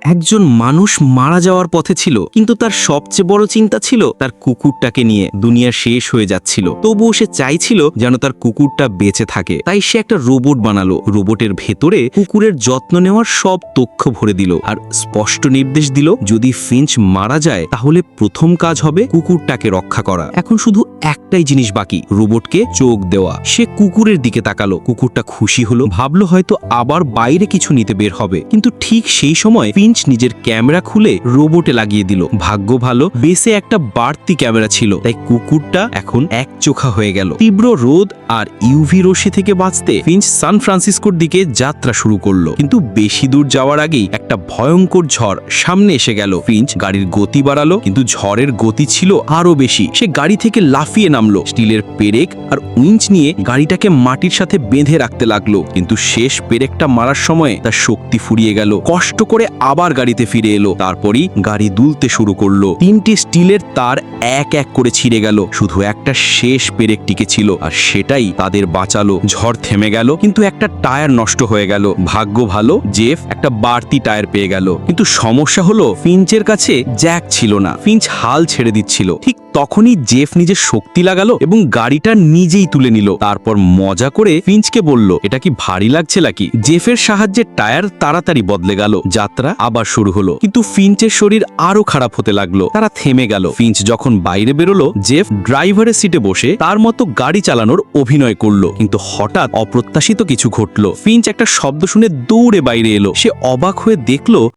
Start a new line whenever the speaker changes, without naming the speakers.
একজন মানুষ মারা যাওয়ার পথে ছিল, কিন্তু তার সবচেয়ে বড় চিন্তা ছিল তার কুকুরটাকে নিয়ে। দুনিয়া শেষ হয়ে যাচ্ছিল, তবুও সে চাইছিল যেন তার কুকুরটা বেঁচে থাকে। তাই সে একটা রোবট বানালো। রোবটের ভেতরে কুকুরের যত্ন নেওয়ার সব তথ্য ভরে দিল আর স্পষ্ট নির্দেশ দিল, যদি ফিঞ্চ মারা যায় তাহলে প্রথম কাজ হবে কুকুরটাকে রক্ষা করা। এখন শুধু একটাই জিনিস বাকি, রোবটকে চোখ দেওয়া। সে কুকুরের দিকে তাকালো। কুকুরটা খুশি হলো, ভাবলো হয়তো আবার বাইরে কিছু নিতে বের হবে। কিন্তু ঠিক সেই সময় ফিঞ্চ নিজের ক্যামেরা খুলে রোবটে লাগিয়ে দিল। ভাগ্য ভালো, বেসে একটা বাড়তি ক্যামেরা ছিল, তাই কুকুরটা এখন একচোখা হয়ে গেল। তীব্র রোদ আর ইউভি রশ্মি থেকে বাঁচতে ফিঞ্চ সান ফ্রান্সিসকোর দিকে যাত্রা শুরু করলো। কিন্তু বেশি দূর যাওয়ার আগেই একটা ভয়ঙ্কর ঝড় সামনে এসে গেল। ফিঞ্চ গাড়ির গতি বাড়ালো, কিন্তু ঝড়ের গতি ছিল আরো বেশি। সে গাড়ি থেকে লাফিয়ে নামলো, স্টিলের পেরেক আর উইঞ্চ নিয়ে গাড়িটাকে মাটির সাথে বেঁধে রাখতে লাগলো। কিন্তু শেষ পেরেকটা মারার সময় তার শক্তি ফুরিয়ে গেল। কষ্ট করে আবার গাড়িতে ফিরে এলো। তারপরই গাড়ি দুলতে শুরু করলো। তিনটি স্টিলের তার এক এক করে ছিঁড়ে গেল। শুধু একটা শেষ পেরেক টিকে ছিল, আর সেটাই তাদের বাঁচালো। ঝড় থেমে গেল, কিন্তু একটা টায়ার নষ্ট হয়ে গেল। ভাগ্য ভালো, জেফ একটা বাড়তি টায়ার পেয়ে গেল। কিন্তু সমস্যা হলো ফিঞ্চের কাছে জ্যাক ছিল না। ফিঞ্চ হাল ছেড়ে দিচ্ছিল। ঠিক তখনই জেফ নিজের শক্তি লাগালো এবং গাড়িটা নিজেই তুলে নিল। তারপর মজা করে ফিঞ্চকে বলল, এটা কি ভারী লাগছে নাকি? জেফের সাহায্যে টায়ার তাড়াতাড়ি বদলে গেল। যাত্রা আবার শুরু হলো, কিন্তু ফিঞ্চের শরীর আরো খারাপ হতে লাগলো। তারা থেমে গেল। ফিঞ্চ যখন বাইরে বেরোলো, জেফ ড্রাইভারের সিটে বসে তার মতো গাড়ি চালানোর অভিনয় করলো। কিন্তু হঠাৎ অপ্রত্যাশিত কিছু ঘটলো। ফিঞ্চ একটা শব্দ শুনে দৌড়ে বাইরে এলো। সে অবাক হয়ে দেখলো